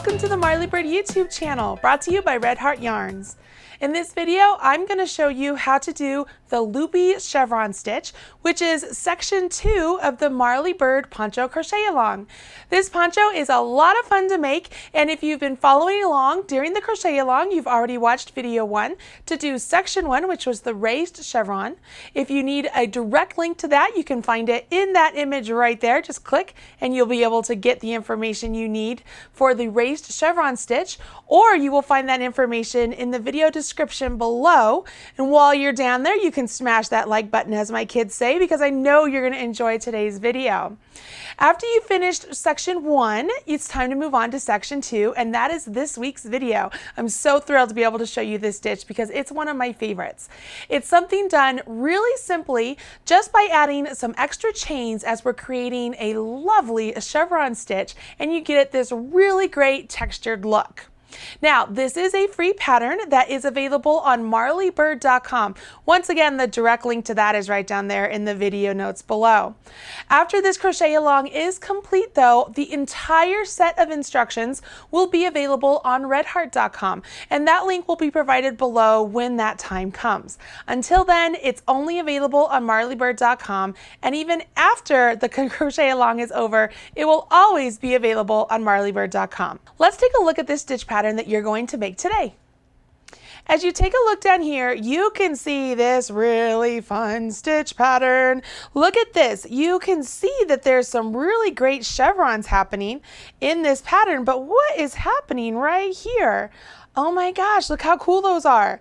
Welcome to the Marly Bird YouTube channel, brought to you by Red Heart Yarns. In this video, I'm going to show you how to do the Loopy Chevron Stitch, which is section 2 of the Marly Bird Poncho Crochet-along. This poncho is a lot of fun to make, and if you've been following along during the crochet-along, you've already watched video 1 to do section 1, which was the raised chevron. If you need a direct link to that, you can find it in that image right there. Just click and you'll be able to get the information you need for the raised chevron stitch, or you will find that information in the video description below. And while you're down there, you can smash that like button, as my kids say, because I know you're going to enjoy today's video. After you finished section 1, it's time to move on to section 2, and that is this week's video. I'm so thrilled to be able to show you this stitch because it's one of my favorites. It's something done really simply just by adding some extra chains as we're creating a lovely chevron stitch, and you get this really great textured look. Now, this is a free pattern that is available on marlybird.com. Once again, the direct link to that is right down there in the video notes below. After this crochet along is complete though, the entire set of instructions will be available on redheart.com, and that link will be provided below when that time comes. Until then, it's only available on marlybird.com, and even after the crochet along is over, it will always be available on marlybird.com. Let's take a look at this stitch pattern that you're going to make today. As you take a look down here, you can see this really fun stitch pattern. Look at this. You can see that there's some really great chevrons happening in this pattern, but what is happening right here? Oh my gosh, look how cool those are.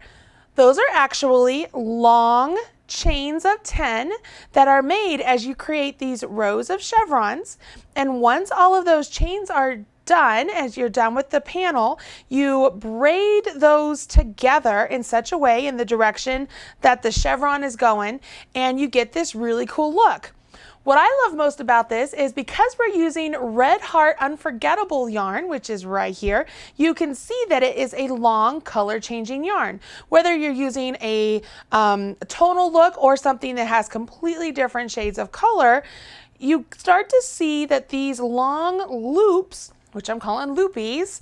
Those are actually long chains of 10 that are made as you create these rows of chevrons. And once all of those chains are done, as you're done with the panel, you braid those together in such a way in the direction that the chevron is going, and you get this really cool look. What I love most about this is because we're using Red Heart Unforgettable yarn, which is right here, you can see that it is a long color changing yarn. Whether you're using a tonal look or something that has completely different shades of color, you start to see that these long loops, which I'm calling loopies,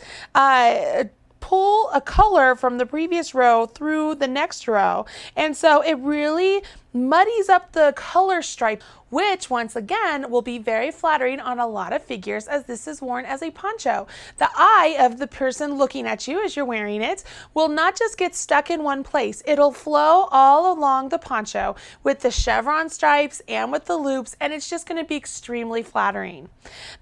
pull a color from the previous row through the next row. And so it really muddies up the color stripe, which once again will be very flattering on a lot of figures as this is worn as a poncho. The eye of the person looking at you as you're wearing it will not just get stuck in one place. It'll flow all along the poncho with the chevron stripes and with the loops, and it's just going to be extremely flattering.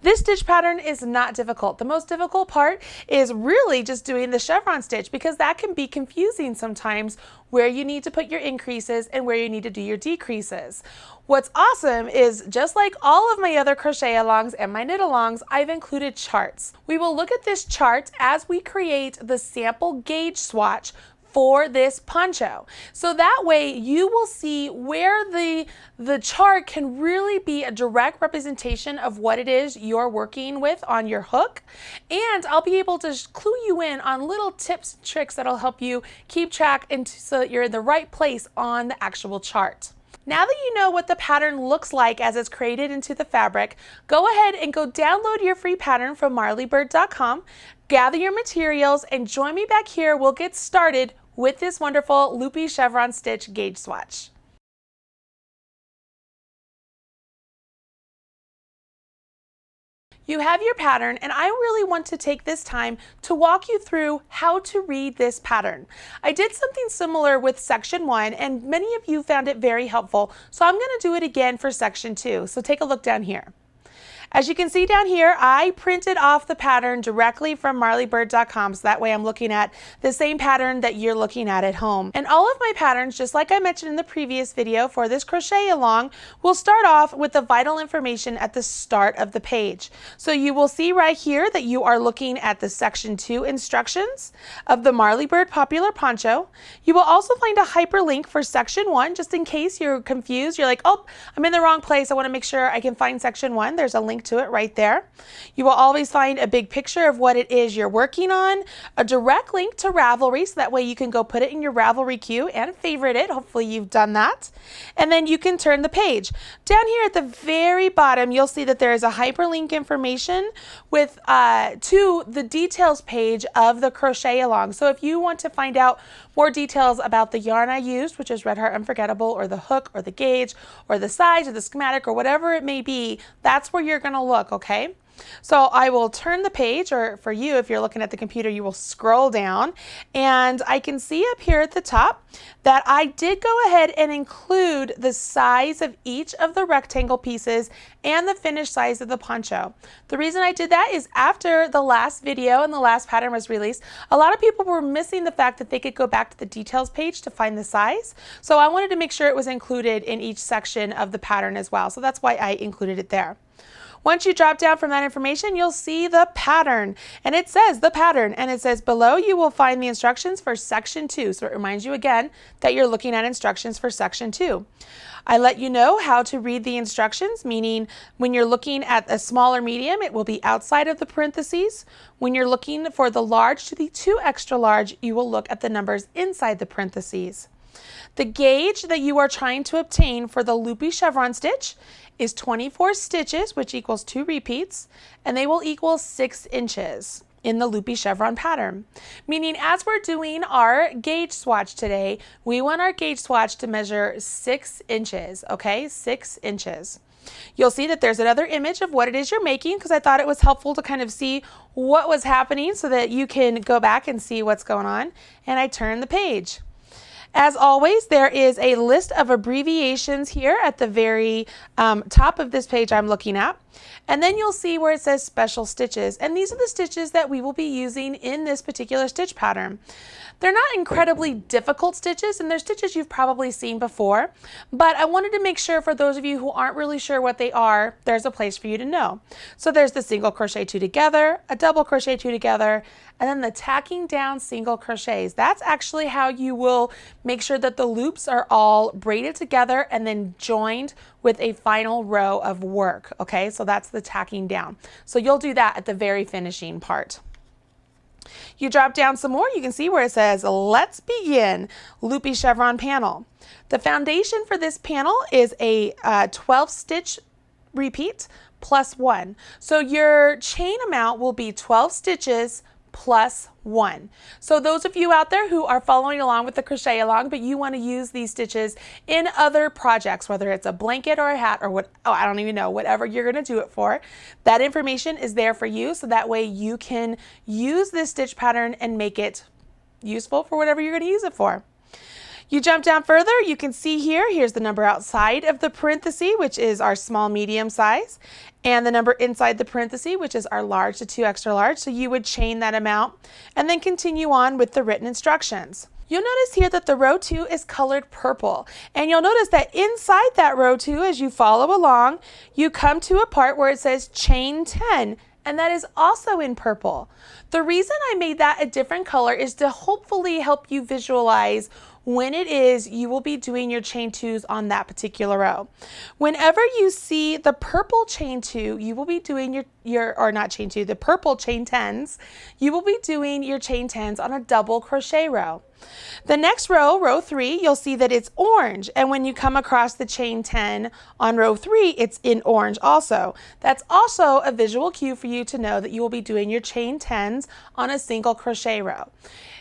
This stitch pattern is not difficult. The most difficult part is really just doing the chevron stitch, because that can be confusing sometimes, where you need to put your increases and where you need to do your decreases. What's awesome is, just like all of my other crochet alongs and my knit alongs, I've included charts. We will look at this chart as we create the sample gauge swatch for this poncho. So that way you will see where the chart can really be a direct representation of what it is you're working with on your hook. And I'll be able to clue you in on little tips and tricks that'll help you keep track so that you're in the right place on the actual chart. Now that you know what the pattern looks like as it's created into the fabric, go ahead and go download your free pattern from marlybird.com, gather your materials, and join me back here. We'll get started with this wonderful Loopy Chevron Stitch gauge swatch. You have your pattern, and I really want to take this time to walk you through how to read this pattern. I did something similar with section 1, and many of you found it very helpful, so I'm going to do it again for section 2. So take a look down here. As you can see down here, I printed off the pattern directly from marlybird.com, so that way I'm looking at the same pattern that you're looking at home. And all of my patterns, just like I mentioned in the previous video for this crochet along, will start off with the vital information at the start of the page. So you will see right here that you are looking at the section 2 instructions of the Marly Bird Popular Poncho. You will also find a hyperlink for section 1, just in case you're confused. You're like, oh, I'm in the wrong place. I want to make sure I can find section 1. There's a link link to it right there. You will always find a big picture of what it is you're working on, a direct link to Ravelry, so that way you can go put it in your Ravelry queue and favorite it. Hopefully you've done that. And then you can turn the page. Down here at the very bottom, you'll see that there is a hyperlink information with to the details page of the crochet along. So if you want to find out more details about the yarn I used, which is Red Heart Unforgettable, or the hook, or the gauge, or the size, or the schematic, or whatever it may be, that's where you're going to look, okay? So I will turn the page, or for you, if you're looking at the computer, you will scroll down, and I can see up here at the top that I did go ahead and include the size of each of the rectangle pieces and the finished size of the poncho. The reason I did that is after the last video and the last pattern was released, a lot of people were missing the fact that they could go back to the details page to find the size. So I wanted to make sure it was included in each section of the pattern as well. So that's why I included it there. Once you drop down from that information, you'll see the pattern, and it says the pattern, and it says below you will find the instructions for section 2. So it reminds you again that you're looking at instructions for section 2. I let you know how to read the instructions, meaning when you're looking at a small or medium, it will be outside of the parentheses. When you're looking for the large to the 2 extra large, you will look at the numbers inside the parentheses. The gauge that you are trying to obtain for the Loopy Chevron stitch is 24 stitches, which equals 2 repeats, and they will equal 6 inches in the Loopy Chevron pattern. Meaning as we're doing our gauge swatch today, we want our gauge swatch to measure 6 inches, okay? 6 inches. You'll see that there's another image of what it is you're making, because I thought it was helpful to kind of see what was happening so that you can go back and see what's going on. And I turn the page. As always, there is a list of abbreviations here at the very top of this page I'm looking at. And then you'll see where it says special stitches. And these are the stitches that we will be using in this particular stitch pattern. They're not incredibly difficult stitches, and they're stitches you've probably seen before, but I wanted to make sure for those of you who aren't really sure what they are, there's a place for you to know. So there's the single crochet 2 together, a double crochet 2 together, and then the tacking down single crochets. That's actually how you will make sure that the loops are all braided together and then joined with a final row of work, okay? So that's the tacking down. So you'll do that at the very finishing part. You drop down some more, you can see where it says, let's begin, Loopy Chevron panel. The foundation for this panel is a 12 stitch repeat plus 1. So your chain amount will be 12 stitches plus 1. So those of you out there who are following along with the crochet along, but you want to use these stitches in other projects, whether it's a blanket or a hat or I don't even know, whatever you're going to do it for, that information is there for you. So that way you can use this stitch pattern and make it useful for whatever you're going to use it for. You jump down further, you can see here's the number outside of the parenthesis, which is our small medium size, and the number inside the parenthesis, which is our large to 2 extra large. So you would chain that amount and then continue on with the written instructions. You'll notice here that the row 2 is colored purple, and you'll notice that inside that row 2, as you follow along, you come to a part where it says chain 10. And that is also in purple. The reason I made that a different color is to hopefully help you visualize when it is you will be doing your chain 2s on that particular row. Whenever you see the purple chain 2, you will be doing the purple chain 10s, you will be doing your chain 10s on a double crochet row. The next row, row 3, you'll see that it's orange, and when you come across the chain 10 on row 3, it's in orange also. That's also a visual cue for you to know that you will be doing your chain 10s on a single crochet row.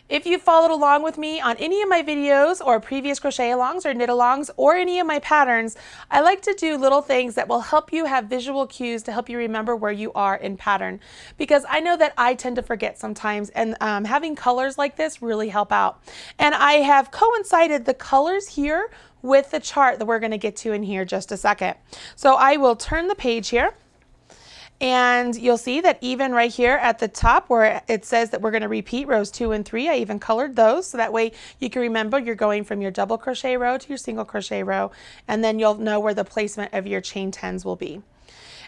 If you followed along with me on any of my videos or previous crochet alongs or knit alongs or any of my patterns, I like to do little things that will help you have visual cues to help you remember where you are in pattern, because I know that I tend to forget sometimes, and having colors like this really help out. And I have coincided the colors here with the chart that we're going to get to in here just a second. So I will turn the page here. And you'll see that even right here at the top where it says that we're going to repeat rows 2 and 3, I even colored those so that way you can remember you're going from your double crochet row to your single crochet row, and then you'll know where the placement of your chain 10s will be.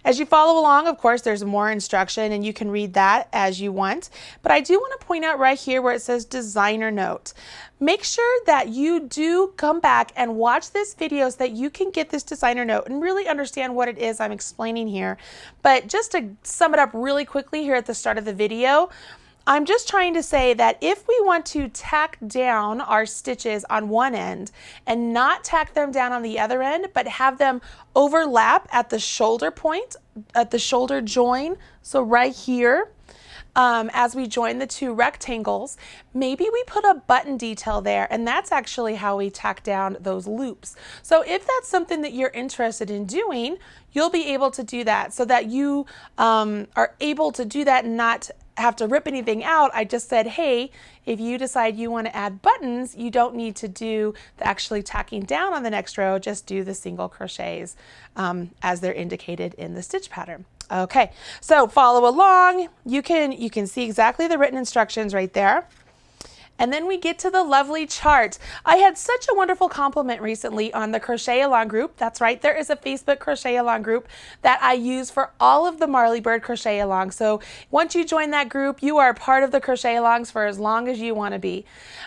As you follow along, of course, there's more instruction and you can read that as you want. But I do want to point out right here where it says designer note. Make sure that you do come back and watch this video so that you can get this designer note and really understand what it is I'm explaining here. But just to sum it up really quickly here at the start of the video, I'm just trying to say that if we want to tack down our stitches on one end and not tack them down on the other end, but have them overlap at the shoulder point, at the shoulder join, so right here, as we join the two rectangles, maybe we put a button detail there, and that's actually how we tack down those loops. So if that's something that you're interested in doing, you'll be able to do that so that you are able to do that and not have to rip anything out. I just said, hey, if you decide you want to add buttons, you don't need to do the actually tacking down on the next row, just do the single crochets as they're indicated in the stitch pattern. Okay, so follow along. You can see exactly the written instructions right there. And then we get to the lovely chart. I had such a wonderful compliment recently on the Crochet Along group. That's right, there is a Facebook Crochet Along group that I use for all of the Marly Bird Crochet Along. So once you join that group, you are part of the Crochet Alongs for as long as you want to be.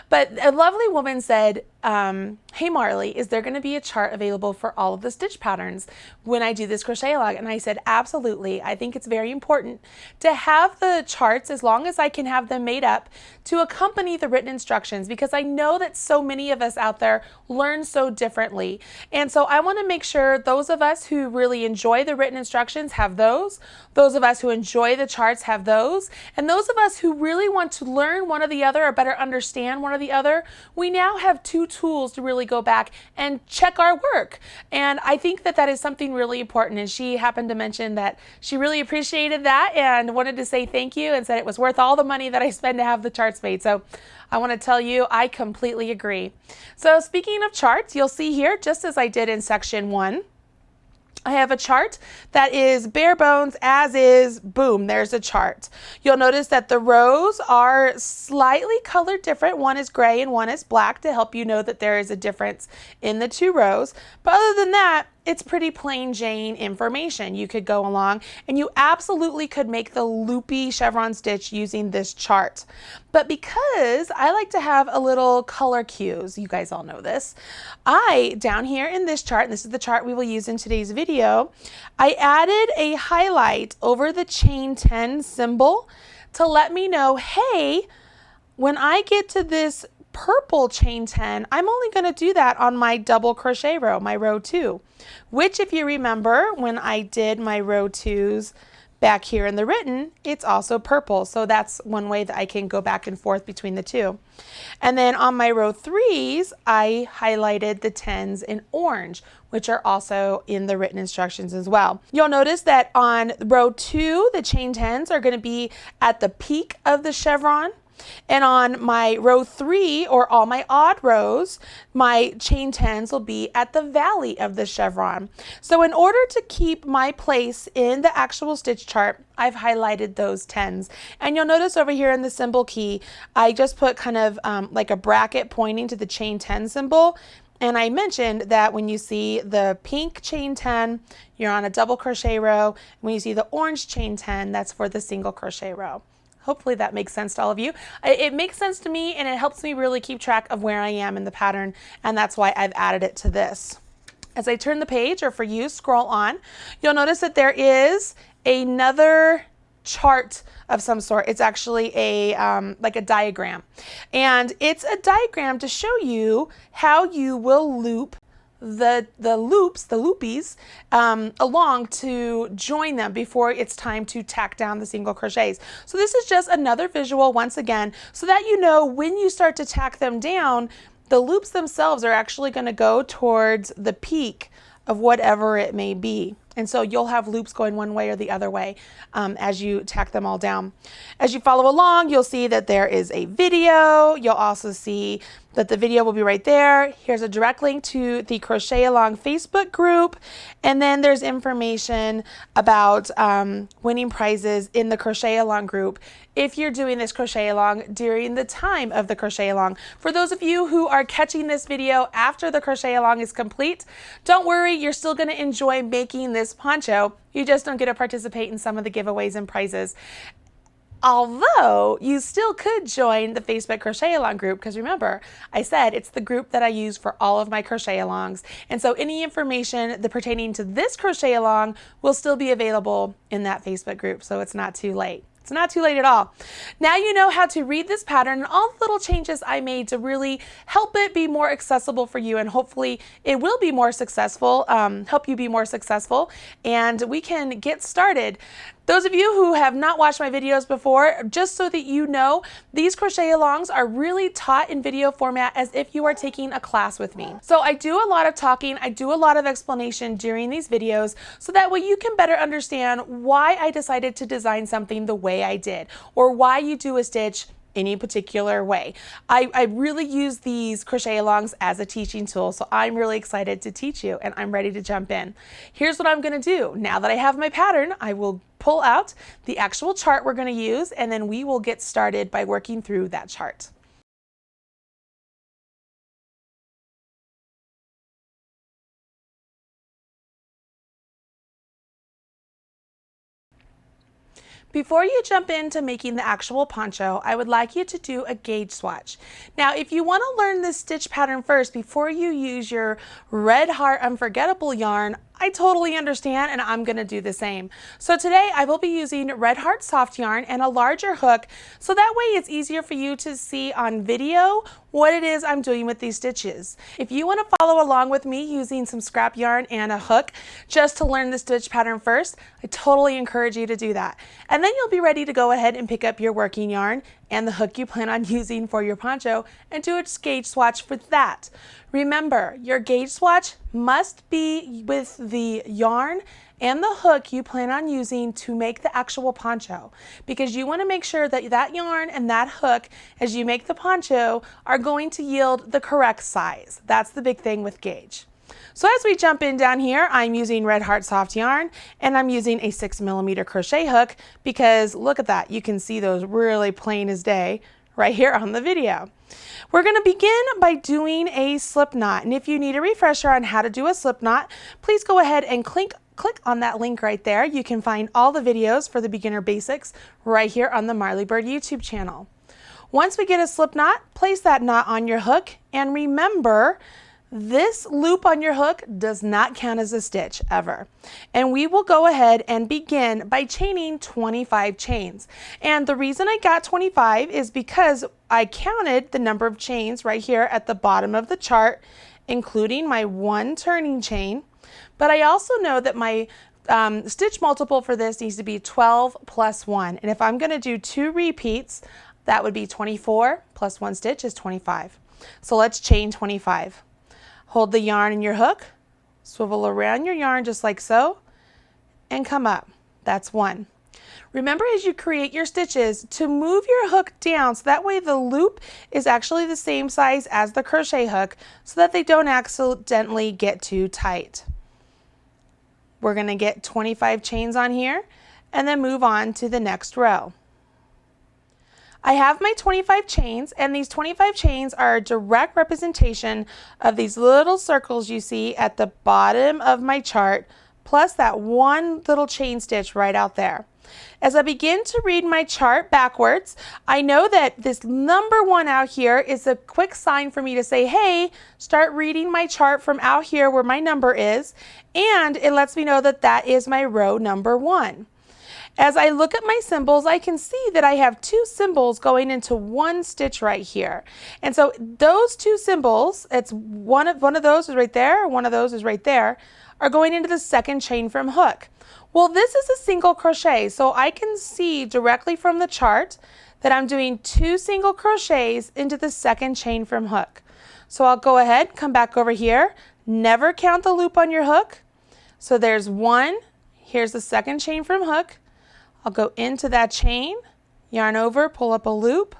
But a lovely woman said, hey Marly, is there going to be a chart available for all of the stitch patterns when I do this crochet along? And I said, absolutely. I think it's very important to have the charts, as long as I can have them made up, to accompany the written instructions, because I know that so many of us out there learn so differently. And so I want to make sure those of us who really enjoy the written instructions have those of us who enjoy the charts have those, and those of us who really want to learn one or the other or better understand one or the other, we now have two tools to really go back and check our work. And I think that that is something really important. And she happened to mention that she really appreciated that and wanted to say thank you and said it was worth all the money that I spend to have the charts made. So I want to tell you, I completely agree. So speaking of charts, you'll see here, just as I did in section 1, I have a chart that is bare bones as is. Boom, there's a chart. You'll notice that the rows are slightly colored different. One is gray and one is black to help you know that there is a difference in the two rows. But other than that, it's pretty plain Jane information. You could go along and you absolutely could make the loopy chevron stitch using this chart. But because I like to have a little color cues, you guys all know this, down here in this chart, and this is the chart we will use in today's video, I added a highlight over the chain 10 symbol to let me know, hey, when I get to this purple chain 10, I'm only going to do that on my double crochet row, my row 2, which, if you remember, when I did my row 2s back here in the written, it's also purple. So that's one way that I can go back and forth between the two. And then on my row 3s, I highlighted the 10s in orange, which are also in the written instructions as well. You'll notice that on row 2, the chain 10s are going to be at the peak of the chevron. And on my row 3, or all my odd rows, my chain 10s will be at the valley of the chevron. So in order to keep my place in the actual stitch chart, I've highlighted those 10s. And you'll notice over here in the symbol key, I just put kind of like a bracket pointing to the chain 10 symbol. And I mentioned that when you see the pink chain 10, you're on a double crochet row. When you see the orange chain 10, that's for the single crochet row. Hopefully that makes sense to all of you. It makes sense to me, and it helps me really keep track of where I am in the pattern, and that's why I've added it to this. As I turn the page, or for you, scroll on, you'll notice that there is another chart of some sort. It's actually a like a diagram, and it's a diagram to show you how you will loop the loopies along to join them before it's time to tack down the single crochets. So this is just another visual once again, so that you know when you start to tack them down, the loops themselves are actually going to go towards the peak of whatever it may be. And so you'll have loops going one way or the other way as you tack them all down. As you follow along, you'll see that there is a video. You'll also see that the video will be right there. Here's a direct link to the Crochet Along Facebook group. And then there's information about winning prizes in the Crochet Along group if you're doing this Crochet Along during the time of the Crochet Along. For those of you who are catching this video after the Crochet Along is complete, don't worry, you're still going to enjoy making this poncho. You just don't get to participate in some of the giveaways and prizes. Although you still could join the Facebook Crochet Along group, because remember, I said it's the group that I use for all of my crochet alongs. And so any information pertaining to this crochet along will still be available in that Facebook group. So it's not too late. It's not too late at all. Now you know how to read this pattern and all the little changes I made to really help it be more accessible for you, and hopefully it will be more successful, help you be more successful, and we can get started. Those of you who have not watched my videos before, just so that you know, these crochet alongs are really taught in video format as if you are taking a class with me. So I do a lot of talking, I do a lot of explanation during these videos, so that way you can better understand why I decided to design something the way I did, or why you do a stitch any particular way. I really use these crochet alongs as a teaching tool, so I'm really excited to teach you, and I'm ready to jump in. Here's what I'm going to do. Now that I have my pattern, I will pull out the actual chart we're going to use, and then we will get started by working through that chart. Before you jump into making the actual poncho, I would like you to do a gauge swatch. Now, if you want to learn this stitch pattern first before you use your Red Heart Unforgettable yarn, I totally understand, and I'm going to do the same. So today I will be using Red Heart soft yarn and a larger hook, so that way it's easier for you to see on video what it is I'm doing with these stitches. If you want to follow along with me using some scrap yarn and a hook just to learn the stitch pattern first, I totally encourage you to do that. And then you'll be ready to go ahead and pick up your working yarn and the hook you plan on using for your poncho and do a gauge swatch for that. Remember, your gauge swatch must be with the yarn and the hook you plan on using to make the actual poncho, because you want to make sure that that yarn and that hook, as you make the poncho, are going to yield the correct size. That's the big thing with gauge. So as we jump in down here, I'm using Red Heart soft yarn, and I'm using a 6mm crochet hook, because look at that, you can see those really plain as day right here on the video. We're going to begin by doing a slip knot, and if you need a refresher on how to do a slip knot, please go ahead and click on that link right there. You can find all the videos for the beginner basics right here on the Marly Bird YouTube channel. Once we get a slip knot, place that knot on your hook, and remember, this loop on your hook does not count as a stitch ever. And we will go ahead and begin by chaining 25 chains. And the reason I got 25 is because I counted the number of chains right here at the bottom of the chart, including my one turning chain. But I also know that my stitch multiple for this needs to be 12 plus 1. And if I'm going to do 2 repeats, that would be 24 plus 1 stitch is 25. So let's chain 25. Hold the yarn in your hook, swivel around your yarn just like so, and come up. That's 1. Remember, as you create your stitches, to move your hook down so that way the loop is actually the same size as the crochet hook, so that they don't accidentally get too tight. We're going to get 25 chains on here and then move on to the next row. I have my 25 chains, and these 25 chains are a direct representation of these little circles you see at the bottom of my chart, plus that one little chain stitch right out there. As I begin to read my chart backwards, I know that this number 1 out here is a quick sign for me to say, hey, start reading my chart from out here where my number is, and it lets me know that that is my row number 1. As I look at my symbols, I can see that I have 2 symbols going into 1 stitch right here. And so those 2 symbols, it's one of those is right there, one of those is right there, are going into the second chain from hook. Well, this is a single crochet, so I can see directly from the chart that I'm doing 2 single crochets into the second chain from hook. So I'll go ahead, come back over here, never count the loop on your hook. So there's 1, here's the second chain from hook. I'll go into that chain, yarn over, pull up a loop,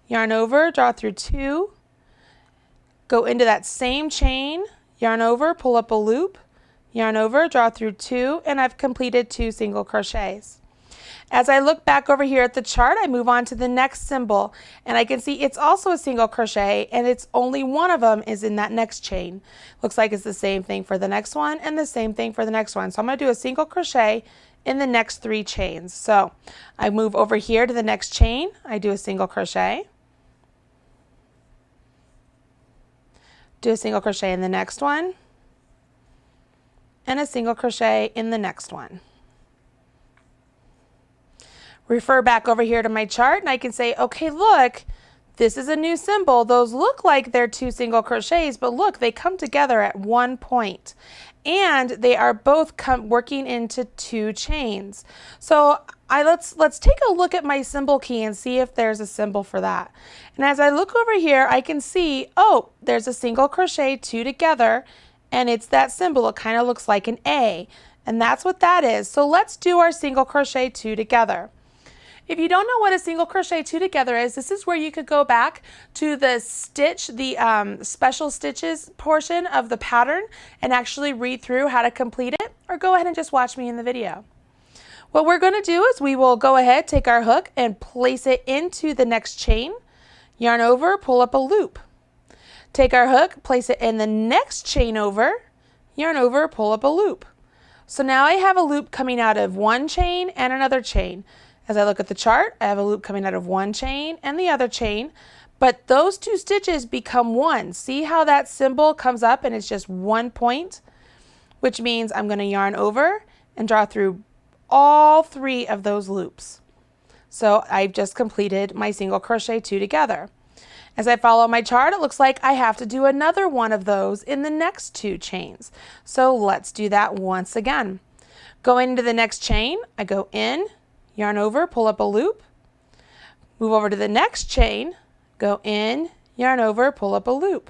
yarn over, draw through 2, go into that same chain, yarn over, pull up a loop, yarn over, draw through 2, and I've completed 2 single crochets. As I look back over here at the chart, I move on to the next symbol, and I can see it's also a single crochet, and it's only one of them is in that next chain. Looks like it's the same thing for the next one and the same thing for the next one. So I'm going to do a single crochet in the next 3 chains. So I move over here to the next chain, I do a single crochet, do a single crochet in the next one, and a single crochet in the next one. Refer back over here to my chart and I can say, okay, look, this is a new symbol. Those look like they're 2 single crochets, but look, they come together at one point. And they are both working into 2 chains. So let's take a look at my symbol key and see if there's a symbol for that. And as I look over here, I can see, oh, there's a single crochet 2 together, and it's that symbol. It kind of looks like an A, and that's what that is. So let's do our single crochet 2 together. If you don't know what a single crochet 2 together is, this is where you could go back to the stitch, the special stitches portion of the pattern and actually read through how to complete it, or go ahead and just watch me in the video. What we're going to do is we will go ahead, take our hook and place it into the next chain, yarn over, pull up a loop. Take our hook, place it in the next chain over, yarn over, pull up a loop. So now I have a loop coming out of one chain and another chain. As I look at the chart, I have a loop coming out of one chain and the other chain, but those 2 stitches become one. See how that symbol comes up and it's just one point, which means I'm going to yarn over and draw through all 3 of those loops. So I've just completed my single crochet 2 together. As I follow my chart, it looks like I have to do another one of those in the next 2 chains. So let's do that once again. Going into the next chain, I go in, yarn over, pull up a loop, move over to the next chain, go in, yarn over, pull up a loop,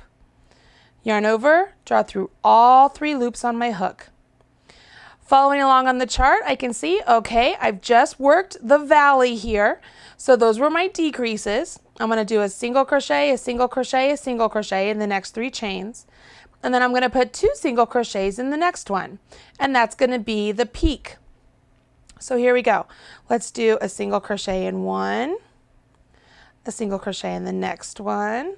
yarn over, draw through all 3 loops on my hook. Following along on the chart, I can see, okay, I've just worked the valley here. So those were my decreases. I'm going to do a single crochet, a single crochet, a single crochet in the next 3 chains. And then I'm going to put 2 single crochets in the next one. And that's going to be the peak. So here we go. Let's do a single crochet in one, a single crochet in the next one,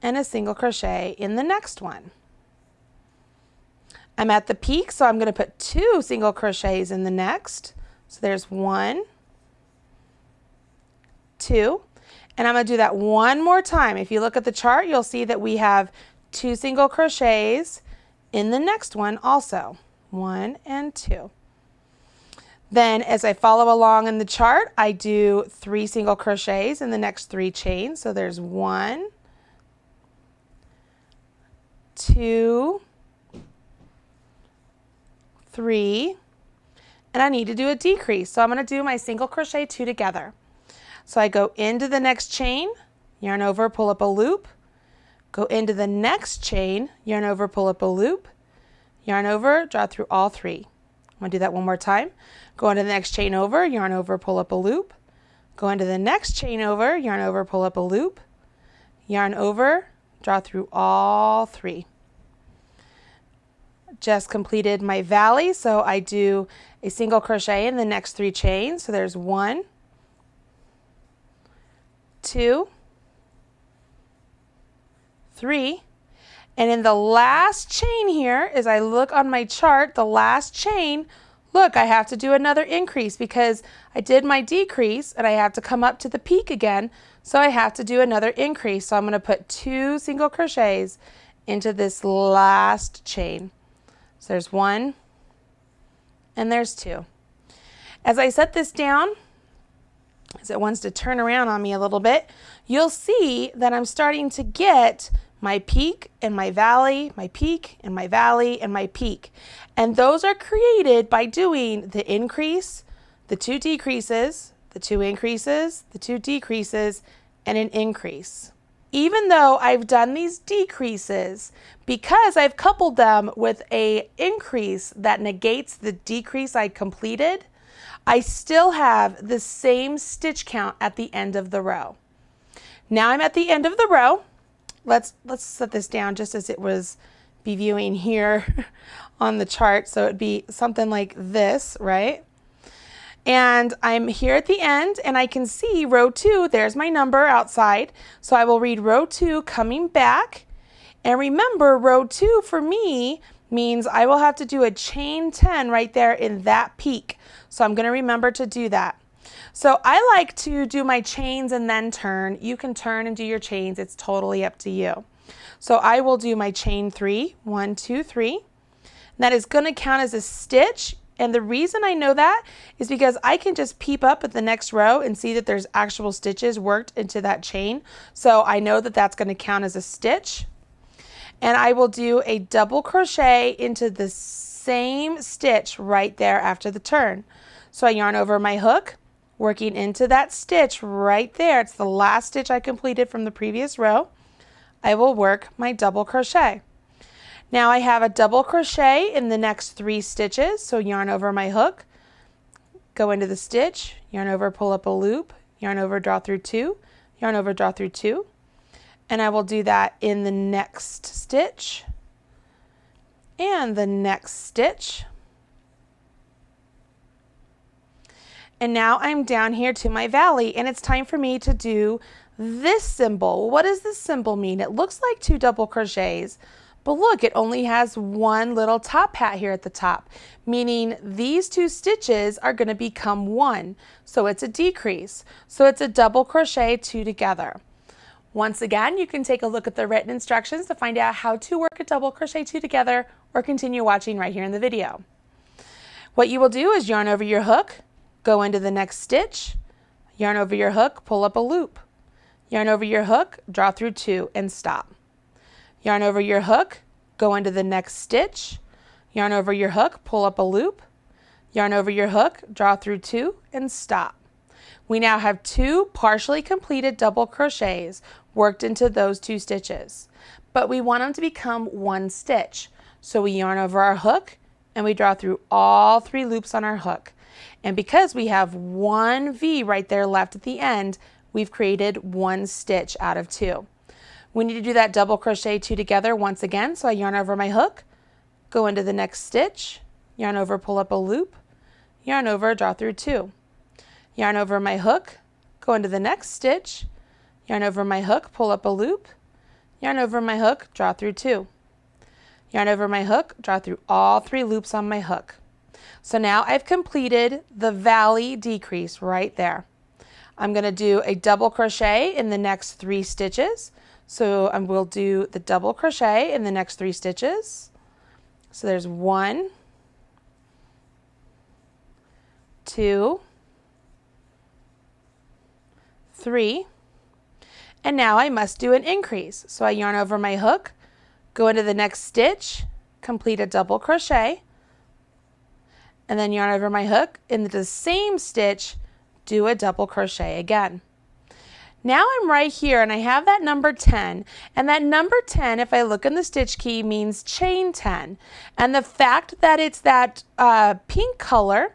and a single crochet in the next one. I'm at the peak, so I'm going to put 2 single crochets in the next. So there's 1, 2, and I'm going to do that one more time. If you look at the chart, you'll see that we have 2 single crochets in the next one also. 1 and 2. Then as I follow along in the chart, I do 3 single crochets in the next 3 chains. So there's 1, 2, 3, and I need to do a decrease. So I'm going to do my single crochet 2 together. So I go into the next chain, yarn over, pull up a loop, go into the next chain, yarn over, pull up a loop, yarn over, draw through all 3. I'm going to do that one more time. Go into the next chain over, yarn over, pull up a loop, go into the next chain over, yarn over, pull up a loop, yarn over, draw through all 3. Just completed my valley, so I do a single crochet in the next 3 chains. So there's 1, 2, 3, and in the last chain here, as I look on my chart, the last chain, look, I have to do another increase because I did my decrease and I have to come up to the peak again, so I have to do another increase. So I'm going to put 2 single crochets into this last chain. So there's 1 and there's 2. As I set this down, as it wants to turn around on me a little bit, you'll see that I'm starting to get my peak and my valley, my peak and my valley and my peak. And those are created by doing the increase, the 2 decreases, the 2 increases, the 2 decreases, and an increase. Even though I've done these decreases, because I've coupled them with an increase that negates the decrease I completed, I still have the same stitch count at the end of the row. Now I'm at the end of the row. let's set this down just as it was be viewing here on the chart. So it'd be something like this, right? And I'm here at the end and I can see row 2, there's my number outside. So I will read row 2 coming back. And remember, row 2 for me means I will have to do a chain 10 right there in that peak. So I'm going to remember to do that. So I like to do my chains and then turn. You can turn and do your chains. It's totally up to you. So I will do my chain 3, 1, 2, 3. That is going to count as a stitch. And the reason I know that is because I can just peep up at the next row and see that there's actual stitches worked into that chain. So I know that that's going to count as a stitch. And I will do a double crochet into the same stitch right there after the turn. So I yarn over my hook, working into that stitch right there. It's the last stitch I completed from the previous row. I will work my double crochet. Now I have a double crochet in the next 3 stitches. So yarn over my hook, go into the stitch, yarn over, pull up a loop, yarn over, draw through 2, yarn over, draw through 2. And I will do that in the next stitch and the next stitch. And now I'm down here to my valley and it's time for me to do this symbol. What does this symbol mean? It looks like 2 double crochets, but look, it only has 1 little top hat here at the top, meaning these 2 stitches are going to become 1. So it's a decrease. So it's a double crochet 2 together. Once again, you can take a look at the written instructions to find out how to work a double crochet 2 together or continue watching right here in the video. What you will do is yarn over your hook, go into the next stitch, yarn over your hook, pull up a loop, yarn over your hook, draw through 2 and stop. Yarn over your hook, go into the next stitch, yarn over your hook, pull up a loop, yarn over your hook, draw through 2 and stop. We now have 2 partially completed double crochets worked into those 2 stitches, but we want them to become 1 stitch. So we yarn over our hook and we draw through all 3 loops on our hook. And because we have 1 V right there left at the end, we've created 1 stitch out of 2. We need to do that double crochet 2 together once again. So I yarn over my hook, go into the next stitch, yarn over, pull up a loop, yarn over, draw through 2. Yarn over my hook, go into the next stitch, yarn over my hook, pull up a loop, yarn over my hook, draw through 2. Yarn over my hook, draw through all 3 loops on my hook. So now I've completed the valley decrease right there. I'm going to do a double crochet in the next 3 stitches. So I will do the double crochet in the next 3 stitches. So there's 1, 2, 3, and now I must do an increase. So I yarn over my hook, go into the next stitch, complete a double crochet, and then yarn over my hook into the same stitch, do a double crochet again. Now I'm right here and I have that number 10, and that number 10, if I look in the stitch key, means chain 10. And the fact that it's that pink color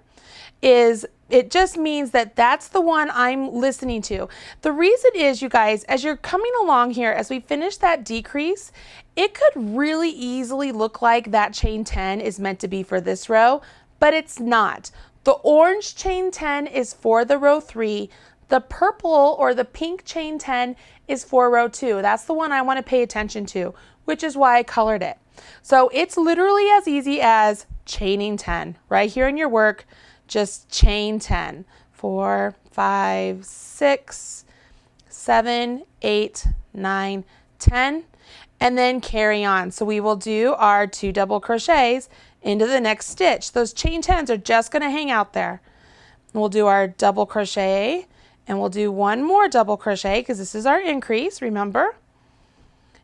it just means that that's the one I'm listening to. The reason is, you guys, as you're coming along here, as we finish that decrease, it could really easily look like that chain 10 is meant to be for this row, but it's not. The orange chain 10 is for the row 3. The purple or the pink chain 10 is for row 2. That's the one I want to pay attention to, which is why I colored it. So it's literally as easy as chaining 10 right here in your work. Just chain 10, 4, 5, 6, 7, 8, 9, 10, and then carry on. So we will do our 2 double crochets into the next stitch. Those chain 10s are just going to hang out there. We'll do our double crochet and we'll do 1 more double crochet because this is our increase, remember?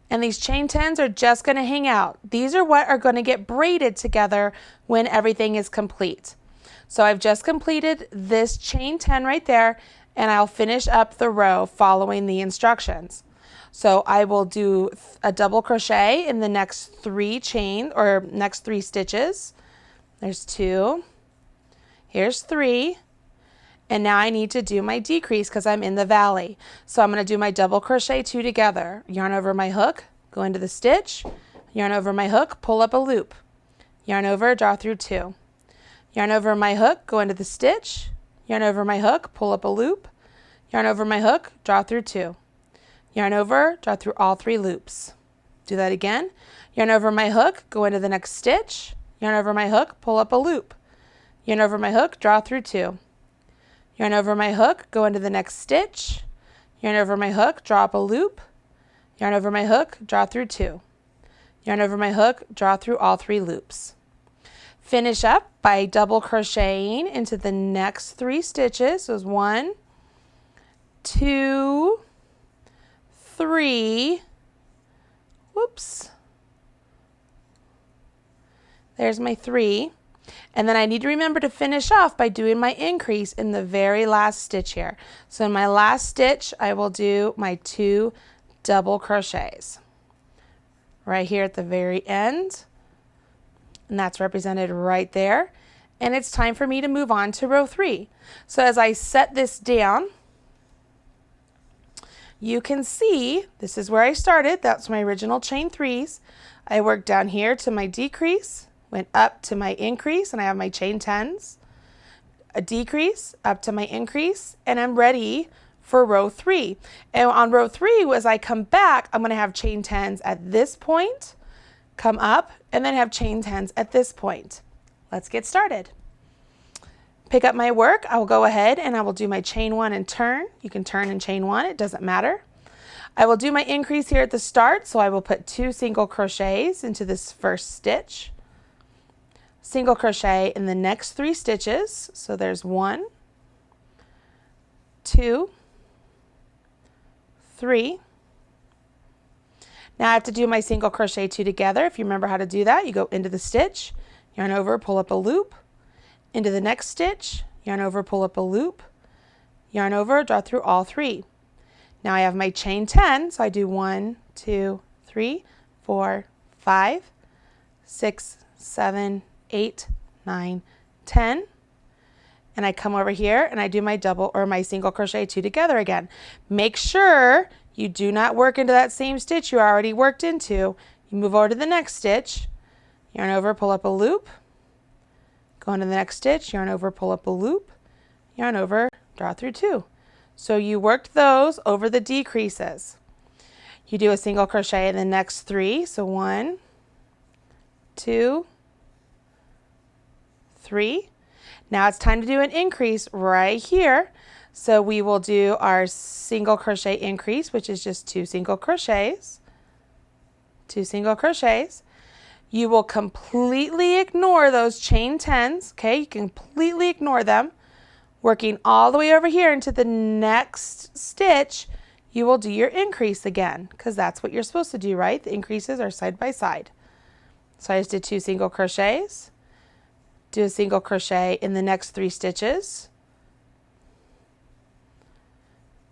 And these chain 10s are just going to hang out. These are what are going to get braided together when everything is complete. So I've just completed this chain 10 right there, and I'll finish up the row following the instructions. So I will do a double crochet in the next 3 next 3 stitches. There's 2, here's 3, And now I need to do my decrease because I'm in the valley. So I'm going to do my double crochet 2 together. Yarn over my hook, go into the stitch, yarn over my hook, pull up a loop. Yarn over, draw through 2. Yarn over my hook, go into the stitch, yarn over my hook, pull up a loop, yarn over my hook, draw through 2. Yarn over, draw through all 3 loops. Do that again. Yarn over my hook, go into the next stitch, yarn over my hook, pull up a loop. Yarn over my hook, draw through 2. Yarn over my hook, go into the next stitch, yarn over my hook, draw up a loop, yarn over my hook, draw through 2. Yarn over my hook, draw through all 3 loops. Finish up by double crocheting into the next 3 stitches. So it's 1, 2, 3. Whoops. There's my 3. And then I need to remember to finish off by doing my increase in the very last stitch here. So in my last stitch, I will do my 2 double crochets right here at the very end. And that's represented right there. And it's time for me to move on to row 3. So as I set this down, you can see this is where I started. That's my original chain 3s. I worked down here to my decrease, went up to my increase, and I have my chain 10s. A decrease, up to my increase, and I'm ready for row 3. And on row 3, as I come back, I'm going to have chain 10s at this point, come up, and then have chain 10s at this point. Let's get started. Pick up my work. I will go ahead and I will do my chain 1 and turn. You can turn and chain 1, it doesn't matter. I will do my increase here at the start, so I will put 2 single crochets into this first stitch. Single crochet in the next 3 stitches. So there's 1, 2, 3. Now I have to do my single crochet 2 together. If you remember how to do that, you go into the stitch, yarn over, pull up a loop, into the next stitch, yarn over, pull up a loop, yarn over, draw through all 3. Now I have my chain 10, so I do 1, 2, 3, 4, 5, 6, 7, 8, 9, 10. And I come over here and I do my double or my single crochet 2 together again. Make sure you do not work into that same stitch you already worked into. You move over to the next stitch, yarn over, pull up a loop, go into the next stitch, yarn over, pull up a loop, yarn over, draw through 2. So you worked those over the decreases. You do a single crochet in the next 3. So 1, 2, 3. Now it's time to do an increase right here. So we will do our single crochet increase, which is just 2 single crochets. 2 single crochets. You will completely ignore those chain 10s, okay? You can completely ignore them. Working all the way over here into the next stitch, you will do your increase again, because that's what you're supposed to do, right? The increases are side by side. So I just did 2 single crochets, do a single crochet in the next 3 stitches,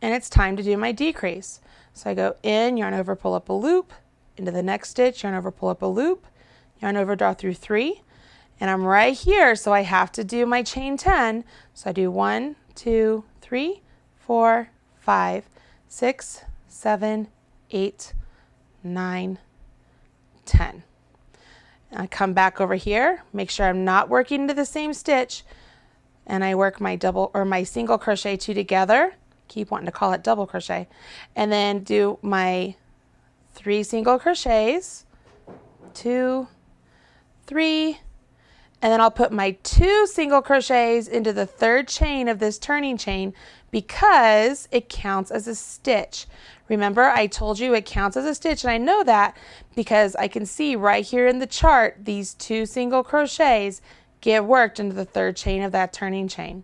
and it's time to do my decrease. So I go in, yarn over, pull up a loop, into the next stitch, yarn over, pull up a loop, yarn over, draw through 3, and I'm right here, so I have to do my chain 10. So I do 1, 2, 3, 4, 5, 6, 7, 8, 9, 10. And I come back over here, make sure I'm not working into the same stitch, and I work my double or my single crochet 2 together. Keep wanting to call it double crochet, and then do my 3 single crochets, 2, 3, and then I'll put my 2 single crochets into the 3rd chain of this turning chain because it counts as a stitch. Remember, I told you it counts as a stitch, and I know that because I can see right here in the chart these 2 single crochets get worked into the 3rd chain of that turning chain.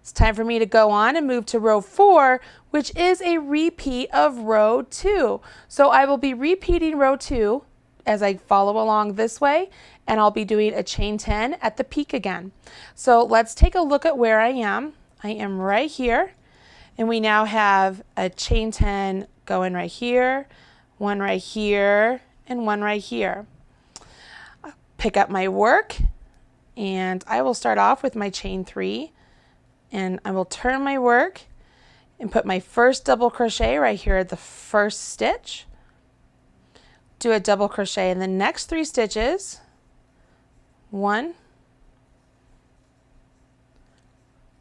It's time for me to go on and move to row 4, which is a repeat of row 2. So I will be repeating row 2 as I follow along this way, and I'll be doing a chain 10 at the peak again. So let's take a look at where I am. I am right here, and we now have a chain 10 going right here, one right here, and one right here. Pick up my work, and I will start off with my chain 3. And I will turn my work and put my first double crochet right here at the first stitch. Do a double crochet in the next 3 stitches. 1,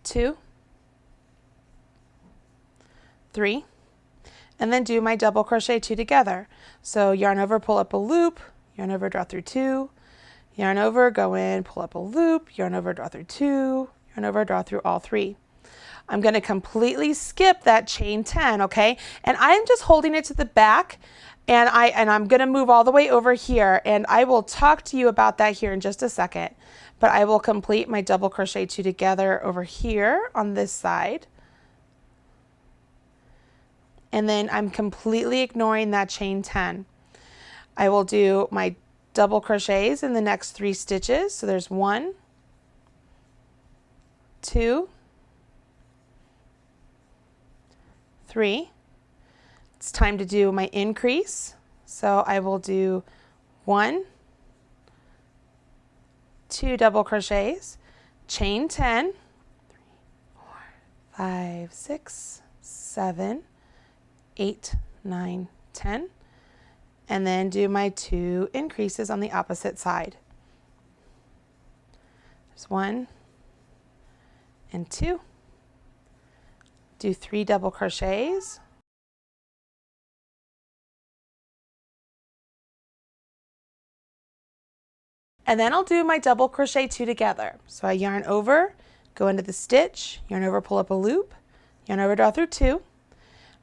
2, 3, and then do my double crochet 2 together. So yarn over, pull up a loop, yarn over, draw through 2, yarn over, go in, pull up a loop, yarn over, draw through 2, yarn over, draw through all 3. I'm going to completely skip that chain 10, okay? And I'm just holding it to the back, and I'm going to move all the way over here, and I will talk to you about that here in just a second. But I will complete my double crochet 2 together over here on this side. And then I'm completely ignoring that chain 10. I will do my double crochets in the next 3 stitches. So there's 1, 2, 3. It's time to do my increase. So I will do 1, 2 double crochets, chain 10, 3, 4, 5, 6, 7, 8, 9, 10, and then do my 2 increases on the opposite side. There's 1 and 2. Do 3 double crochets. And then I'll do my double crochet 2 together. So I yarn over, go into the stitch, yarn over, pull up a loop, yarn over, draw through 2,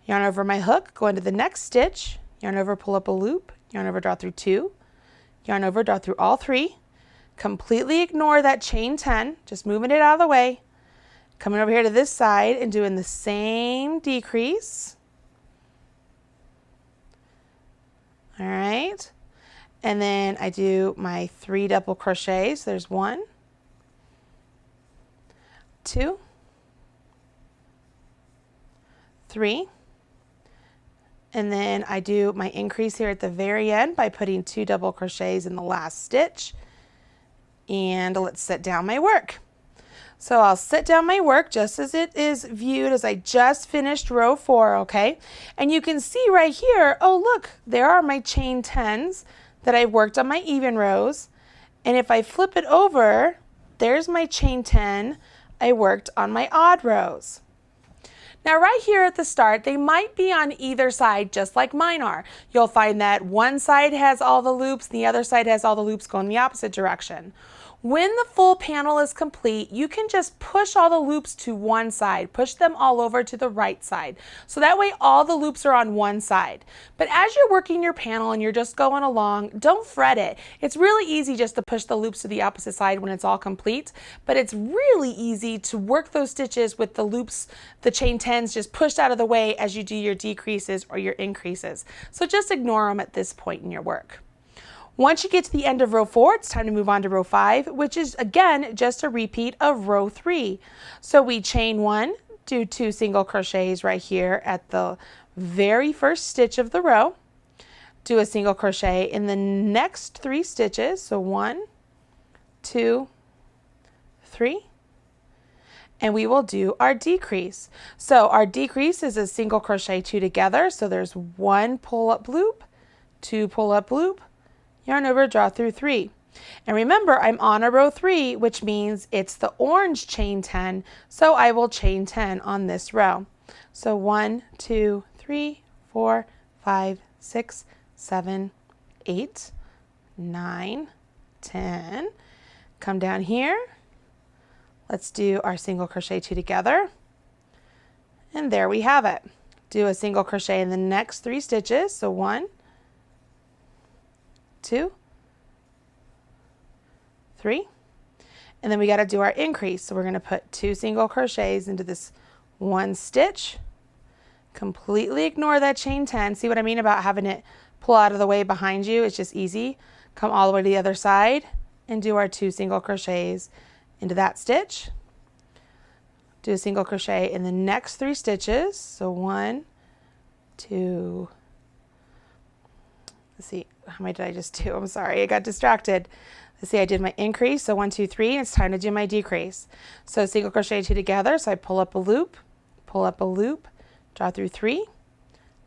yarn over my hook, go into the next stitch, yarn over, pull up a loop, yarn over, draw through 2, yarn over, draw through all 3, completely ignore that chain 10, just moving it out of the way, coming over here to this side and doing the same decrease. All right. And then I do my 3 double crochets. There's 1, 2, 3. And then I do my increase here at the very end by putting 2 double crochets in the last stitch. And let's set down my work. So I'll set down my work just as it is viewed as I just finished row 4, okay? And you can see right here, oh look, there are my chain 10s that I worked on my even rows. And if I flip it over, there's my chain 10 I worked on my odd rows. Now right here at the start, they might be on either side just like mine are. You'll find that one side has all the loops, and the other side has all the loops going the opposite direction. When the full panel is complete, you can just push all the loops to one side, push them all over to the right side. So that way all the loops are on one side. But as you're working your panel and you're just going along, don't fret it. It's really easy just to push the loops to the opposite side when it's all complete, but it's really easy to work those stitches with the loops, the chain 10s just pushed out of the way as you do your decreases or your increases. So just ignore them at this point in your work. Once you get to the end of row 4, it's time to move on to row 5, which is again just a repeat of row 3. So we chain 1, do 2 single crochets right here at the very first stitch of the row, do a single crochet in the next 3 stitches, so 1, 2, 3, and we will do our decrease. So our decrease is a single crochet 2 together, so there's 1 pull-up loop, 2 pull-up loop, yarn over, draw through 3. And remember, I'm on a row 3, which means it's the orange chain 10, so I will chain 10 on this row. So 1, 2, 3, 4, 5, 6, 7, 8, 9, 10. Come down here. Let's do our single crochet 2 together. And there we have it. Do a single crochet in the next 3 stitches. So 1, 2, 3, and then we got to do our increase. So we're going to put 2 single crochets into this one stitch. Completely ignore that chain 10. See what I mean about having it pull out of the way behind you? It's just easy. Come all the way to the other side and do our 2 single crochets into that stitch. Do a single crochet in the next 3 stitches. So 1, 2, let's see, how many did I just do? I'm sorry, I got distracted. Let's see, I did my increase, so 1, 2, 3, and it's time to do my decrease. So single crochet 2 together, so I pull up a loop, draw through 3,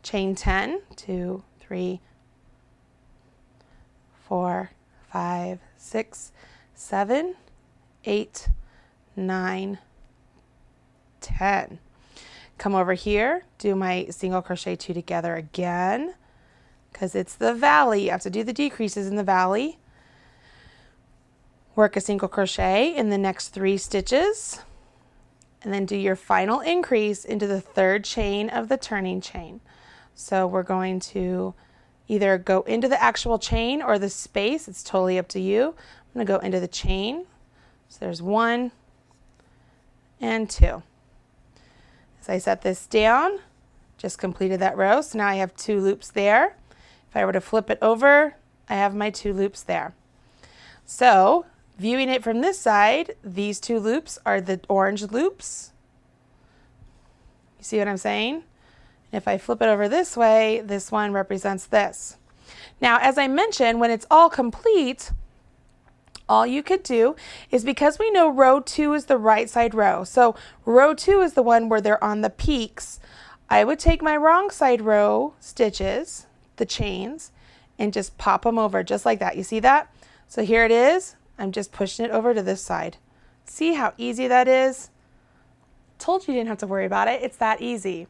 chain 10, 2, 3, 4, 5, 6, 7, 8, 9, 10. Come over here, do my single crochet 2 together again, because it's the valley. You have to do the decreases in the valley. Work a single crochet in the next 3 stitches, and then do your final increase into the 3rd chain of the turning chain. So we're going to either go into the actual chain or the space. It's totally up to you. I'm going to go into the chain. So there's 1 and 2. As I set this down, just completed that row. So now I have 2 loops there. If I were to flip it over, I have my 2 loops there. So viewing it from this side, these 2 loops are the orange loops. You see what I'm saying? If I flip it over this way, this one represents this. Now, as I mentioned, when it's all complete, all you could do is, because we know row 2 is the right side row, so row 2 is the one where they're on the peaks, I would take my wrong side row stitches, the chains, and just pop them over just like that. You see that? So here it is. I'm just pushing it over to this side. See how easy that is? Told you didn't have to worry about it. It's that easy.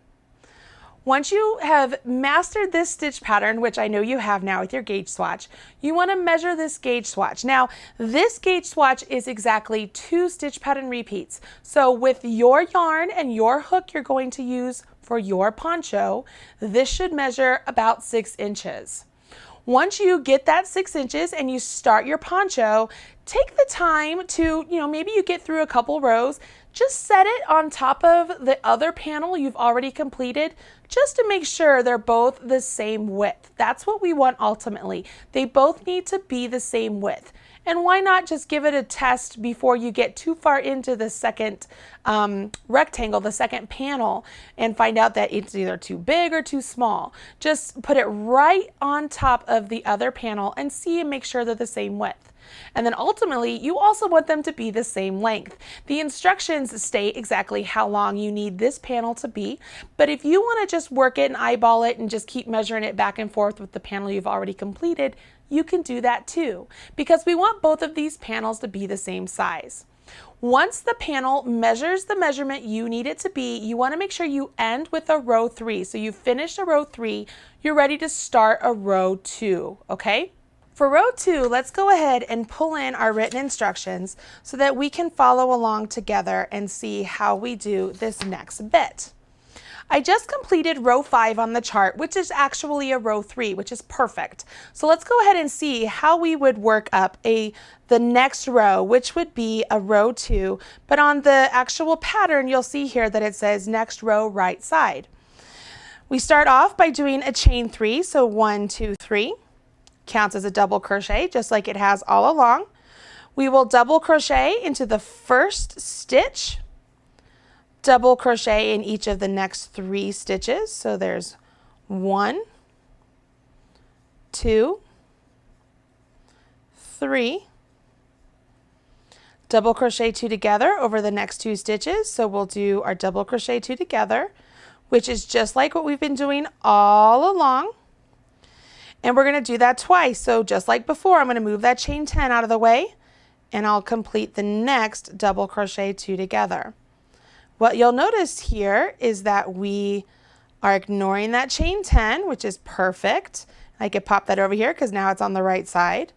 Once you have mastered this stitch pattern, which I know you have now with your gauge swatch, you want to measure this gauge swatch. Now, this gauge swatch is exactly 2 stitch pattern repeats. So with your yarn and your hook you're going to use for your poncho, this should measure about 6 inches. Once you get that 6 inches and you start your poncho, take the time to, maybe you get through a couple rows, just set it on top of the other panel you've already completed, just to make sure they're both the same width. That's what we want ultimately. They both need to be the same width. And why not just give it a test before you get too far into the second rectangle, the second panel, and find out that it's either too big or too small. Just put it right on top of the other panel and see and make sure they're the same width. And then ultimately, you also want them to be the same length. The instructions state exactly how long you need this panel to be, but if you want to just work it and eyeball it and just keep measuring it back and forth with the panel you've already completed, you can do that too, because we want both of these panels to be the same size. Once the panel measures the measurement you need it to be, you want to make sure you end with a row 3. So you've finished a row 3, you're ready to start a row 2, okay? For row 2, let's go ahead and pull in our written instructions so that we can follow along together and see how we do this next bit. I just completed row 5 on the chart, which is actually a row 3, which is perfect. So let's go ahead and see how we would work up the next row, which would be a row 2, but on the actual pattern, you'll see here that it says next row right side. We start off by doing a chain 3, so 1, 2, 3. Counts as a double crochet, just like it has all along. We will double crochet into the first stitch, double crochet in each of the next 3 stitches. So there's 1, 2, 3, double crochet 2 together over the next 2 stitches. So we'll do our double crochet 2 together, which is just like what we've been doing all along. And we're going to do that twice. So just like before, I'm going to move that chain 10 out of the way, and I'll complete the next double crochet 2 together. What you'll notice here is that we are ignoring that chain 10, which is perfect. I could pop that over here because now it's on the right side.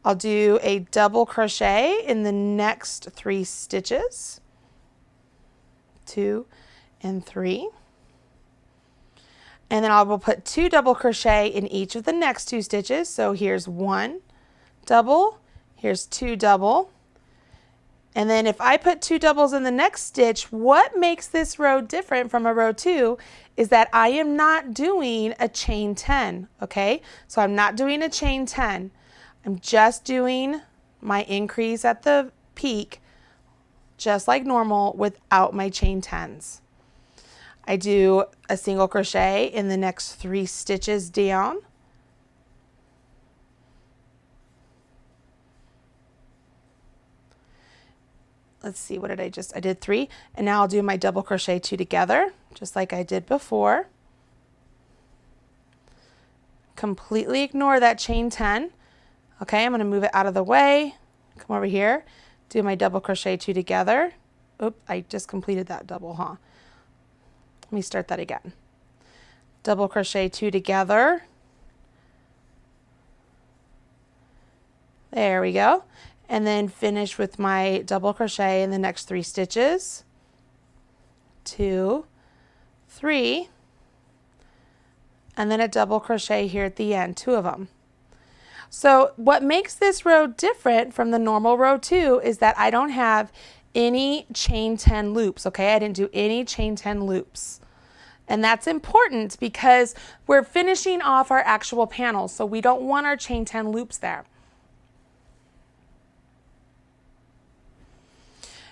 I'll do a double crochet in the next 3 stitches, 2 and 3. And then I will put 2 double crochet in each of the next 2 stitches. So here's 1 double, here's 2 double. And then if I put 2 doubles in the next stitch, what makes this row different from a row 2 is that I am not doing a chain 10, okay? So I'm not doing a chain 10. I'm just doing my increase at the peak, just like normal, without my chain 10s. I do a single crochet in the next 3 stitches down, let's see, what did I did 3, and now I'll do my double crochet 2 together, just like I did before. Completely ignore that chain 10. Okay, I'm going to move it out of the way, come over here, do my double crochet 2 together. Oops, I just completed that double, huh? Let me start that again. Double crochet 2 together. There we go. And then finish with my double crochet in the next 3 stitches. 2, 3, and then a double crochet here at the end, 2 of them. So what makes this row different from the normal row 2 is that I don't have any chain 10 loops, okay? I didn't do any chain 10 loops. And that's important because we're finishing off our actual panel, so we don't want our chain 10 loops there.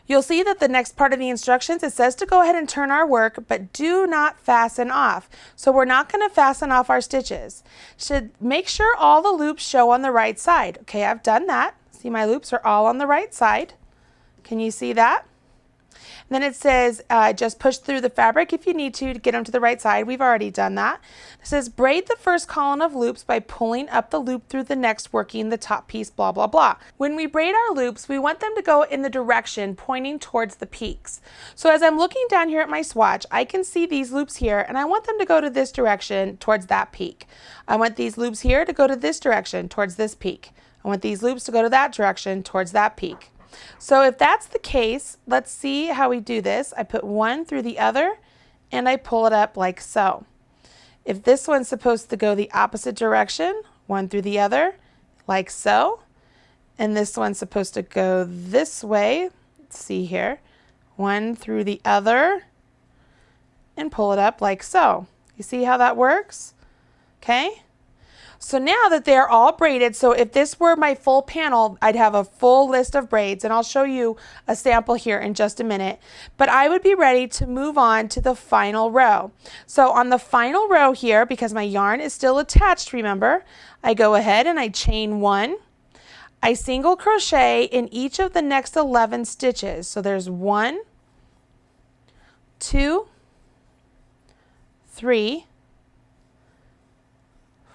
You'll see that the next part of the instructions, it says to go ahead and turn our work, but do not fasten off. So we're not going to fasten off our stitches. Should make sure all the loops show on the right side. Okay, I've done that. See, my loops are all on the right side. Can you see that? Then it says just push through the fabric if you need to get them to the right side. We've already done that. It says braid the first column of loops by pulling up the loop through the next, working the top piece, blah, blah, blah. When we braid our loops, we want them to go in the direction pointing towards the peaks. So as I'm looking down here at my swatch, I can see these loops here, and I want them to go to this direction towards that peak. I want these loops here to go to this direction towards this peak. I want these loops to go to that direction towards that peak. So if that's the case, let's see how we do this. I put one through the other and I pull it up like so. If this one's supposed to go the opposite direction, one through the other, like so. And this one's supposed to go this way, let's see here, one through the other and pull it up like so. You see how that works? Okay. So now that they're all braided, so if this were my full panel, I'd have a full list of braids, and I'll show you a sample here in just a minute, but I would be ready to move on to the final row. So on the final row here, because my yarn is still attached, remember, I go ahead and I chain 1. I single crochet in each of the next 11 stitches. So there's 1, 2, 3,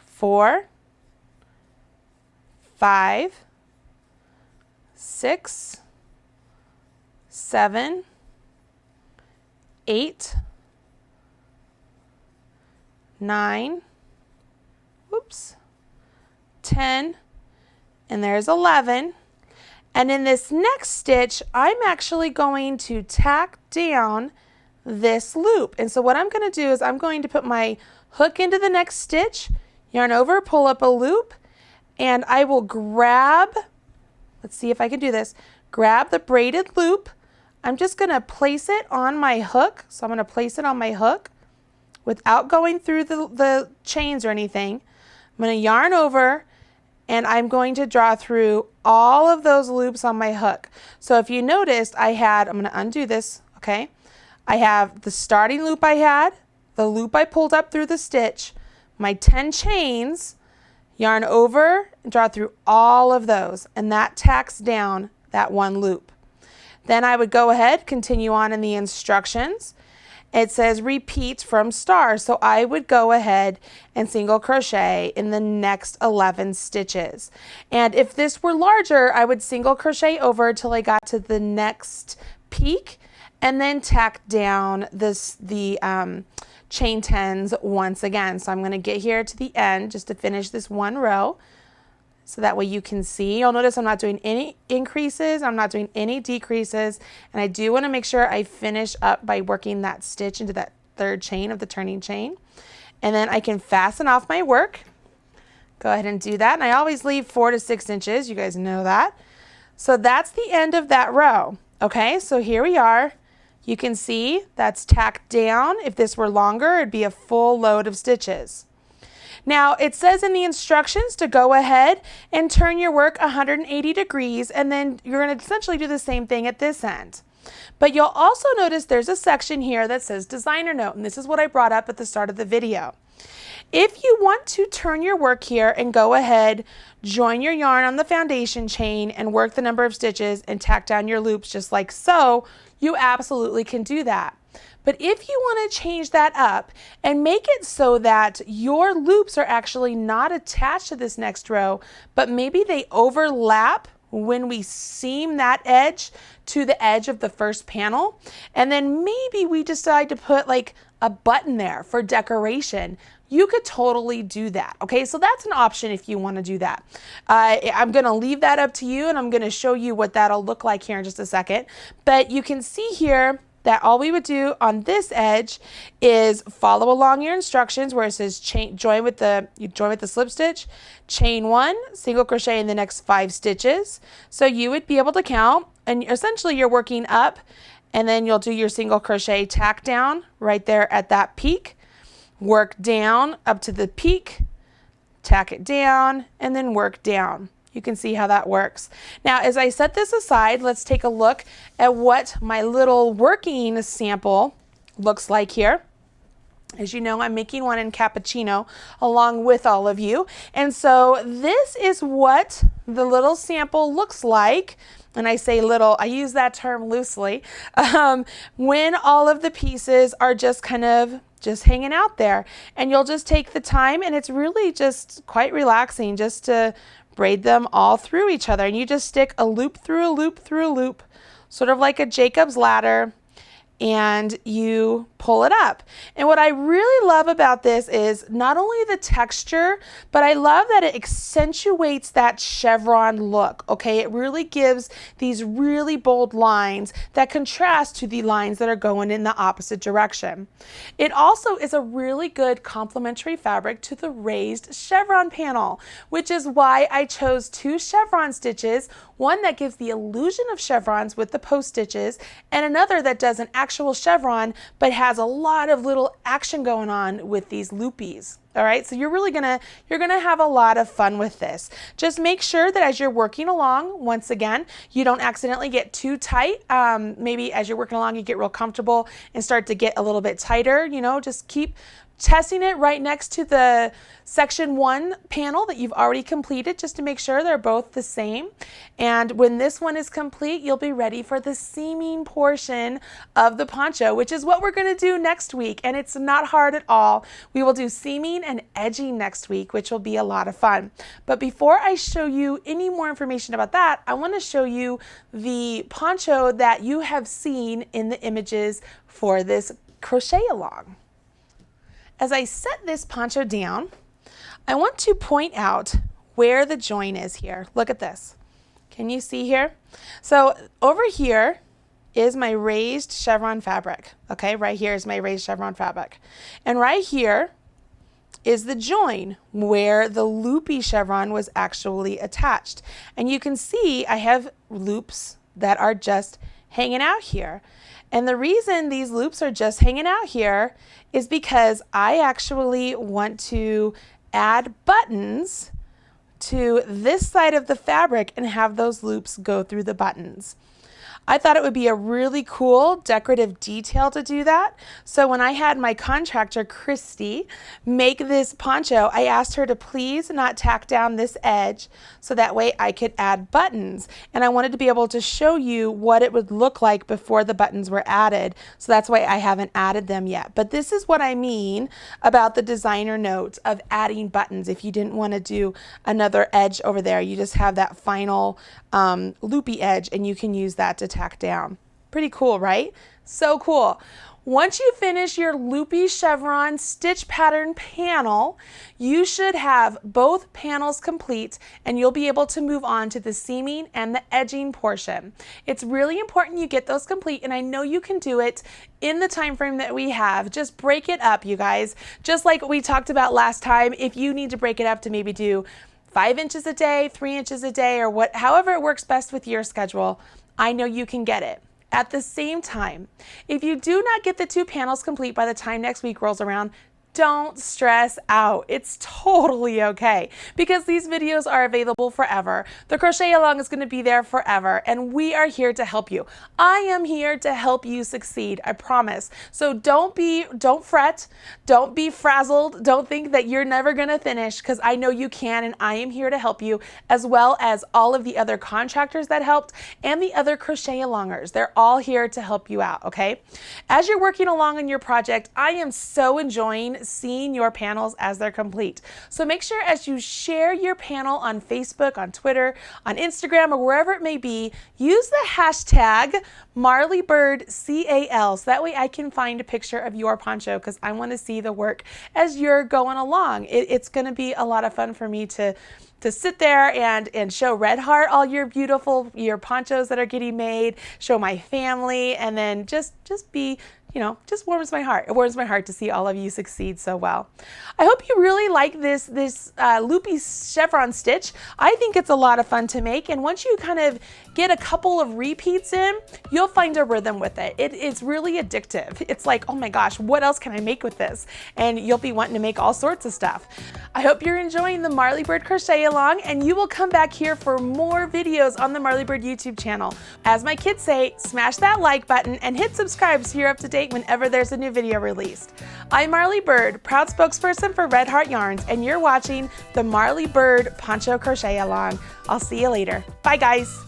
4, 5, 6, 7, 8, 9, whoops, 10, and there's 11. And in this next stitch, I'm actually going to tack down this loop. And so what I'm going to do is I'm going to put my hook into the next stitch, yarn over, pull up a loop, and I will grab, let's see if I can do this, grab the braided loop. I'm just going to place it on my hook. So I'm going to place it on my hook without going through the chains or anything. I'm going to yarn over and I'm going to draw through all of those loops on my hook. So if you noticed, I'm going to undo this, okay? I have the starting loop I had, the loop I pulled up through the stitch, my 10 chains, yarn over, and draw through all of those, and that tacks down that one loop. Then I would go ahead, continue on in the instructions. It says repeat from star, so I would go ahead and single crochet in the next 11 stitches. And if this were larger, I would single crochet over till I got to the next peak, and then tack down the chain 10s once again. So I'm going to get here to the end just to finish this one row, so that way you can see. You'll notice I'm not doing any increases, I'm not doing any decreases, and I do want to make sure I finish up by working that stitch into that third chain of the turning chain. And then I can fasten off my work. Go ahead and do that, and I always leave 4 to 6 inches, you guys know that. So that's the end of that row. Okay, so here we are. You can see that's tacked down. If this were longer, it'd be a full load of stitches. Now it says in the instructions to go ahead and turn your work 180 degrees, and then you're going to essentially do the same thing at this end. But you'll also notice there's a section here that says designer note, and this is what I brought up at the start of the video. If you want to turn your work here and go ahead, join your yarn on the foundation chain and work the number of stitches and tack down your loops just like so, you absolutely can do that. But if you want to change that up and make it so that your loops are actually not attached to this next row, but maybe they overlap when we seam that edge to the edge of the first panel, and then maybe we decide to put like a button there for decoration, you could totally do that. Okay, so that's an option if you want to do that. I'm going to leave that up to you, and I'm going to show you what that'll look like here in just a second. But you can see here that all we would do on this edge is follow along your instructions where it says join with the slip stitch, chain 1, single crochet in the next 5 stitches. So you would be able to count, and essentially you're working up, and then you'll do your single crochet tack down right there at that peak, work down up to the peak, tack it down, and then work down. You can see how that works. Now, as I set this aside, let's take a look at what my little working sample looks like here. As you know, I'm making one in cappuccino along with all of you. And so this is what the little sample looks like. And I say little, I use that term loosely, when all of the pieces are just kind of just hanging out there. And you'll just take the time, and it's really just quite relaxing just to braid them all through each other, and you just stick a loop through a loop through a loop, sort of like a Jacob's ladder, and you pull it up. And what I really love about this is not only the texture, but I love that it accentuates that chevron look, okay? It really gives these really bold lines that contrast to the lines that are going in the opposite direction. It also is a really good complementary fabric to the raised chevron panel, which is why I chose 2 chevron stitches, one that gives the illusion of chevrons with the post stitches, and another that does an actual chevron but has a lot of little action going on with these loopies. All right, so you're gonna have a lot of fun with this. Just make sure that as you're working along, once again, you don't accidentally get too tight. Maybe as you're working along, you get real comfortable and start to get a little bit tighter. You know, just keep testing it right next to the section 1 panel that you've already completed, just to make sure they're both the same. And when this one is complete, you'll be ready for the seaming portion of the poncho, which is what we're going to do next week. And it's not hard at all. We will do seaming and edging next week, which will be a lot of fun. But before I show you any more information about that, I want to show you the poncho that you have seen in the images for this crochet along. As I set this poncho down, I want to point out where the join is here. Look at this. Can you see here? So over here is my raised chevron fabric. Okay, right here is my raised chevron fabric. And right here is the join where the loopy chevron was actually attached. And you can see I have loops that are just hanging out here. And the reason these loops are just hanging out here is because I actually want to add buttons to this side of the fabric and have those loops go through the buttons. I thought it would be a really cool decorative detail to do that. So when I had my contractor, Christy, make this poncho, I asked her to please not tack down this edge so that way I could add buttons. And I wanted to be able to show you what it would look like before the buttons were added. So that's why I haven't added them yet. But this is what I mean about the designer notes of adding buttons. If you didn't want to do another edge over there, you just have that final loopy edge, and you can use that to tack down. Pretty cool, right? So cool. Once you finish your loopy chevron stitch pattern panel, you should have both panels complete, and you'll be able to move on to the seaming and the edging portion. It's really important you get those complete, and I know you can do it in the time frame that we have. Just break it up, you guys. Just like we talked about last time, if you need to break it up to maybe do 5 inches a day, 3 inches a day, or however it works best with your schedule, I know you can get it. At the same time, if you do not get the 2 panels complete by the time next week rolls around, don't stress out. It's totally okay because these videos are available forever. The crochet along is going to be there forever, and we are here to help you. I am here to help you succeed, I promise. So don't fret, don't be frazzled, don't think that you're never going to finish, because I know you can, and I am here to help you, as well as all of the other contractors that helped and the other crochet alongers. They're all here to help you out, okay? As you're working along on your project, I am so enjoying seeing your panels as they're complete. So make sure as you share your panel on Facebook, on Twitter, on Instagram, or wherever it may be, use the hashtag MarlyBirdCAL, so that way I can find a picture of your poncho, because I want to see the work as you're going along. It's going to be a lot of fun for me to sit there and show Red Heart all your ponchos that are getting made, show my family, and then just be, you know, just warms my heart. It warms my heart to see all of you succeed so well. I hope you really like this Loopy Chevron Stitch. I think it's a lot of fun to make, and once you kind of get a couple of repeats in, you'll find a rhythm with it. It's really addictive. It's like, oh my gosh, what else can I make with this? And you'll be wanting to make all sorts of stuff. I hope you're enjoying the Marly Bird Crochet Along, and you will come back here for more videos on the Marly Bird YouTube channel. As my kids say, smash that like button and hit subscribe so you're up to date whenever there's a new video released. I'm Marly Bird, proud spokesperson for Red Heart Yarns, and you're watching the Marly Bird Poncho Crochet Along. I'll see you later. Bye guys.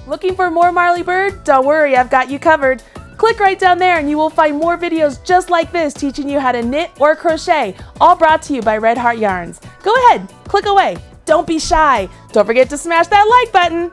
Looking for more Marly Bird? Don't worry, I've got you covered. Click right down there and you will find more videos just like this teaching you how to knit or crochet, all brought to you by Red Heart Yarns. Go ahead, click away. Don't be shy. Don't forget to smash that like button.